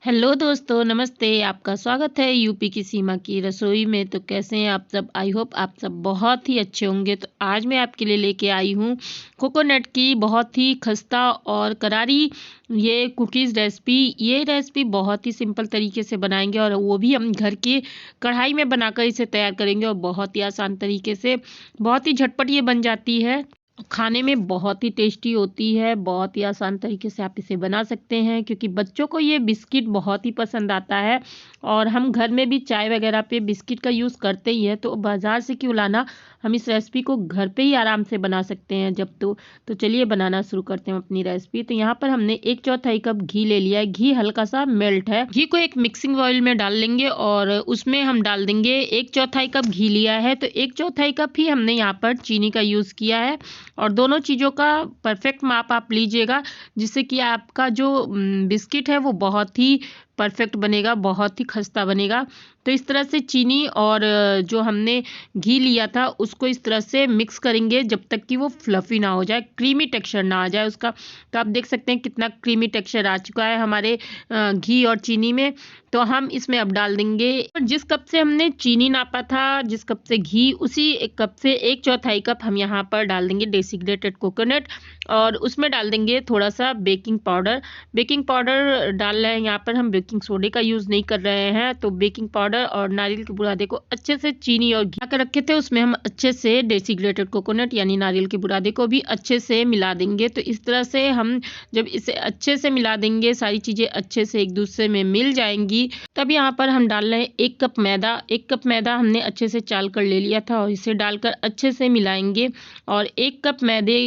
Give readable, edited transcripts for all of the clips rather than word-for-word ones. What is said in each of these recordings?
Hello दोस्तों, नमस्ते। आपका स्वागत है यूपी की सीमा की रसोई में। तो कैसे हैं आप सब? आई होप आप सब बहुत ही अच्छे होंगे। तो आज मैं आपके लिए लेके आई हूँ कोकोनट की बहुत ही खस्ता और करारी ये कुकीज़ रेसिपी। ये रेसिपी बहुत ही सिंपल तरीके से बनाएंगे और वो भी हम घर की कढ़ाई में बनाकर इसे तैयार करेंगे और बहुत ही आसान तरीके से, बहुत ही झटपट ये बन जाती है। खाने में बहुत ही टेस्टी होती है। बहुत ही आसान तरीके से आप इसे बना सकते हैं क्योंकि बच्चों को ये बिस्किट बहुत ही पसंद आता है और हम घर में भी चाय वगैरह पे बिस्किट का यूज़ करते ही हैं। तो बाज़ार से क्यों लाना, हम इस रेसिपी को घर पे ही आराम से बना सकते हैं जब तो चलिए बनाना शुरू करते हैं अपनी रेसिपी। तो यहाँ पर हमने 1/4 कप घी ले लिया है। घी हल्का सा मेल्ट है। घी को एक मिक्सिंग बाउल में डाल लेंगे और उसमें हम डाल देंगे 1/4 कप घी लिया है तो 1/4 कप ही हमने यहाँ पर चीनी का यूज़ किया है। और दोनों चीज़ों का परफेक्ट माप आप लीजिएगा जिससे कि आपका जो बिस्किट है वो बहुत ही परफेक्ट बनेगा, बहुत ही खस्ता बनेगा। तो इस तरह से चीनी और जो हमने घी लिया था उसको इस तरह से मिक्स करेंगे जब तक कि वो फ्लफ़ी ना हो जाए, क्रीमी टेक्सचर ना आ जाए उसका। तो आप देख सकते हैं कितना क्रीमी टेक्सचर आ चुका है हमारे घी और चीनी में। तो हम इसमें अब डाल देंगे जिस कप से हमने चीनी नापा था, जिस कप से घी, उसी एक कप से 1/4 कप हम यहाँ पर डाल देंगे डेसिकेटेड कोकोनट और उसमें डाल देंगे थोड़ा सा बेकिंग पाउडर। बेकिंग पाउडर डाल रहे हैं यहाँ पर हम, बेकिंग सोडे का यूज़ नहीं कर रहे हैं। तो बेकिंग पाउडर और नारियल के बुरादे को अच्छे से चीनी और घी कर रखे थे उसमें हम अच्छे से डेसिकेटेड कोकोनट यानी नारियल के बुरादे को भी अच्छे से मिला देंगे। तो इस तरह से हम जब इसे अच्छे से मिला देंगे, सारी चीज़ें अच्छे से एक दूसरे में मिल जाएंगी, तब यहाँ पर हम डाल रहे हैं 1 कप मैदा। 1 कप मैदा हमने अच्छे से चाल कर ले लिया था और इसे डालकर अच्छे से मिलाएंगे। और 1 कप मैदे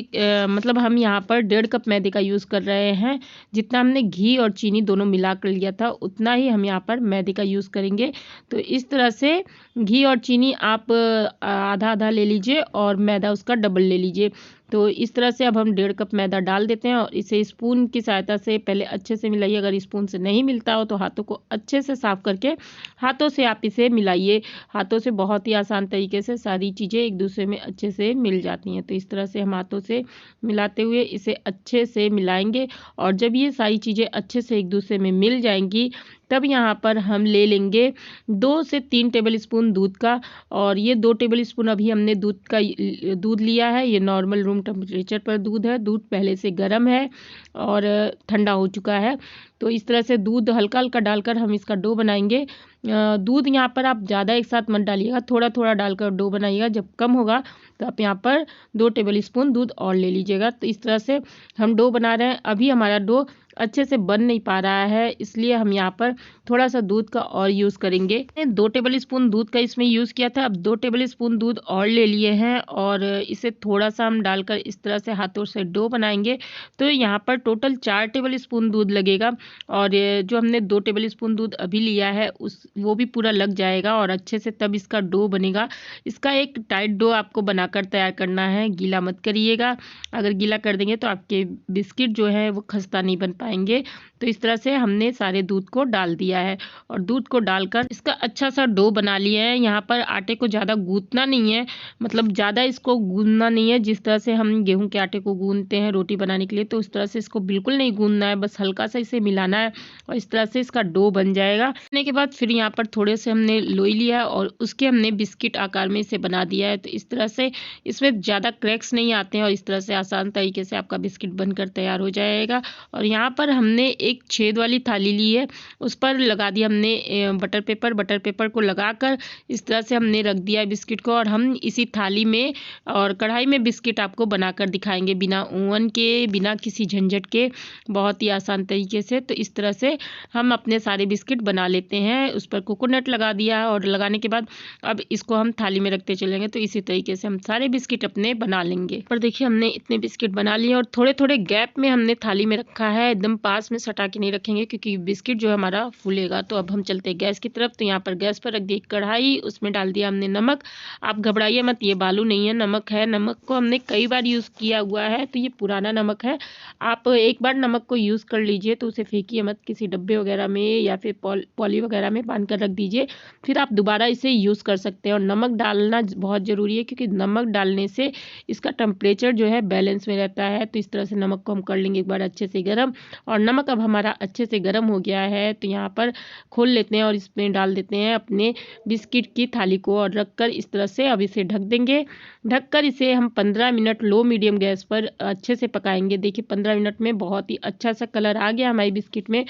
मतलब हम यहाँ पर 1.5 कप मैदे का यूज़ कर रहे हैं। जितना हमने घी और चीनी दोनों मिला कर लिया था उतना ही हम यहाँ पर मैदे का यूज़ करेंगे। तो इस तरह से घी और चीनी आप आधा आधा ले लीजिए और मैदा उसका डबल ले लीजिए। तो इस तरह से अब हम 1.5 कप मैदा डाल देते हैं और इसे स्पून की सहायता से पहले अच्छे से मिलाइए। अगर स्पून से नहीं मिलता हो तो हाथों को अच्छे से साफ करके हाथों से आप इसे मिलाइए। हाथों से बहुत ही आसान तरीके से सारी चीज़ें एक दूसरे में अच्छे से मिल जाती हैं। तो इस तरह से हम हाथों से मिलाते हुए इसे अच्छे से मिलाएंगे और जब ये सारी चीज़ें अच्छे से एक दूसरे में मिल जाएंगी तब यहाँ पर हम ले लेंगे 2 से 3 टेबल स्पून दूध का। और ये 2 टेबल स्पून अभी हमने दूध लिया है। ये नॉर्मल रूम टेम्परेचर पर दूध है। दूध पहले से गर्म है और ठंडा हो चुका है। तो इस तरह से दूध हल्का हल्का डालकर हम इसका डो बनाएंगे। दूध यहाँ पर आप ज़्यादा एक साथ मत डालिएगा, थोड़ा थोड़ा डालकर डो बनाइएगा। जब कम होगा तो आप यहाँ पर 2 टेबल स्पून दूध और ले लीजिएगा। तो इस तरह से हम डो बना रहे हैं। अभी हमारा डो अच्छे से बन नहीं पा रहा है इसलिए हम यहाँ पर थोड़ा सा दूध का और यूज़ करेंगे। 2 टेबल स्पून दूध का इसमें यूज़ किया था, अब 2 टेबल स्पून दूध और ले लिए हैं और इसे थोड़ा सा हम डालकर इस तरह से हाथों से डो बनाएंगे। तो यहाँ पर टोटल 4 टेबल स्पून दूध लगेगा और जो हमने 2 टेबल स्पून दूध अभी लिया है वो भी पूरा लग जाएगा और अच्छे से तब इसका डो बनेगा। इसका एक टाइट डो आपको बनाकर तैयार करना है, गीला मत करिएगा। अगर गीला कर देंगे तो आपके बिस्किट जो है वो खस्ता नहीं बन पाएंगे। तो इस तरह से हमने सारे दूध को डाल दिया है और दूध को डालकर इसका अच्छा सा डो बना लिया है। यहाँ पर आटे को ज़्यादा गूंथना नहीं है, मतलब ज़्यादा इसको गूंथना नहीं है। जिस तरह से हम गेहूं के आटे को गूंथते हैं रोटी बनाने के लिए, तो उस तरह से इसको बिल्कुल नहीं गूंथना है, बस हल्का सा इसे मिलाना है और इस तरह से इसका डो बन जाएगा। बनने के बाद फिर यहाँ पर थोड़े से हमने लोई लिया और उसके हमने बिस्किट आकार में इसे बना दिया है। तो इस तरह से इसमें ज़्यादा क्रैक्स नहीं आते हैं और इस तरह से आसान तरीके से आपका बिस्किट बनकर तैयार हो जाएगा। और यहाँ पर हमने एक छेद वाली थाली ली है, उस पर लगा दिया हमने बटर पेपर। बटर पेपर को लगाकर इस तरह से हमने रख दिया है बिस्किट को और हम इसी थाली में और कढ़ाई में बिस्किट आपको बनाकर दिखाएंगे बिना ओवन के, बिना किसी झंझट के, बहुत ही आसान तरीके से। तो इस तरह से हम अपने सारे बिस्किट बना लेते हैं। उस पर कोकोनट लगा दिया और लगाने के बाद अब इसको हम थाली में रखते चलेंगे। तो इसी तरीके से हम सारे बिस्किट अपने बना लेंगे। पर देखिए हमने इतने बिस्किट बना लिए और थोड़े थोड़े गैप में हमने थाली में रखा है, एकदम पास में सटा के नहीं रखेंगे क्योंकि बिस्किट जो है हमारा फूलेगा। तो अब हम चलते हैं गैस की तरफ। तो यहाँ पर गैस पर रख दी कढ़ाई, उसमें डाल दिया हमने नमक। आप घबराइए मत, ये बालू नहीं है, नमक है। नमक को हमने कई बार यूज़ किया हुआ है तो ये पुराना नमक है। आप एक बार नमक को यूज़ कर लीजिए तो उसे फेंकिए मत, किसी डब्बे वगैरह में या फिर पॉली वगैरह में बांध कर रख दीजिए, फिर आप दोबारा इसे यूज़ कर सकते हैं। और नमक डालना बहुत ज़रूरी है क्योंकि नमक डालने से इसका टेम्परेचर जो है बैलेंस में रहता है। तो इस तरह से नमक को हम कर लेंगे एक बार अच्छे से गर्म और नमक अब हमारा अच्छे से गर्म हो गया है। तो यहाँ पर खोल लेते हैं और इसमें डाल देते हैं अपने बिस्किट की थाली को और रखकर इस तरह से अब इसे ढक देंगे। ढककर इसे हम 15 मिनट लो मीडियम गैस पर अच्छे से पकाएंगे। देखिए 15 मिनट में बहुत ही अच्छा सा कलर आ गया हमारी बिस्किट में।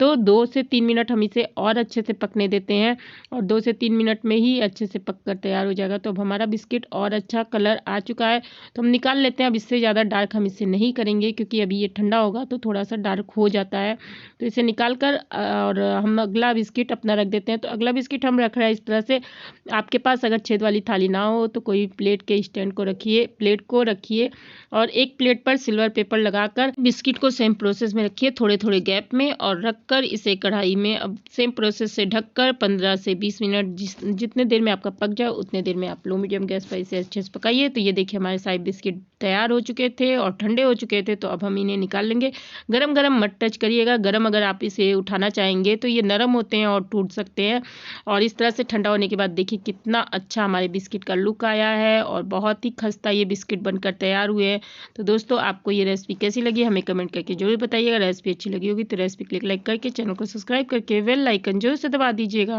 तो 2 से 3 मिनट हम इसे और अच्छे से पकने देते हैं और 2 से 3 मिनट में ही अच्छे से पक कर तैयार हो जाएगा। तो अब हमारा बिस्किट और अच्छा कलर आ चुका है, तो हम निकाल लेते हैं। अब इससे ज़्यादा डार्क हम इसे नहीं करेंगे क्योंकि अभी ये ठंडा होगा तो थोड़ा सा डार्क हो जाता है। तो इसे निकाल कर और हम अगला बिस्किट अपना रख देते हैं। तो अगला बिस्किट हम रख रहे हैं इस तरह से। आपके पास अगर छेद वाली थाली ना हो तो कोई प्लेट के स्टैंड को रखिए, प्लेट को रखिए और एक प्लेट पर सिल्वर पेपर लगाकर बिस्किट को सेम प्रोसेस में रखिए, थोड़े थोड़े गैप में, और रखकर इसे कढ़ाई में अब सेम प्रोसेस से ढककर 15 से 20 मिनट जितने देर में आपका पक जाए उतने देर में आप लो मीडियम गैस पर इसे अच्छे से पकाइए। तो ये देखिए हमारे सारे बिस्किट तैयार हो चुके थे और ठंडे हो चुके थे। तो अब हम इन्हें निकाल लेंगे। गरम गरम मत टच करिएगा, गरम अगर आप इसे उठाना चाहेंगे तो ये नरम होते हैं और टूट सकते हैं। और इस तरह से ठंडा होने के बाद देखिए कितना अच्छा हमारे बिस्किट का लुक आया है और बहुत ही खस्ता ये बिस्किट बनकर तैयार हुए हैं। तो दोस्तों आपको ये रेसिपी कैसी लगी हमें कमेंट करके जरूर बताइएगा। रेसिपी अच्छी लगी होगी तो रेसिपी क्लिक लाइक करके चैनल को सब्सक्राइब करके बेल आइकन जरूर से दबा दीजिएगा।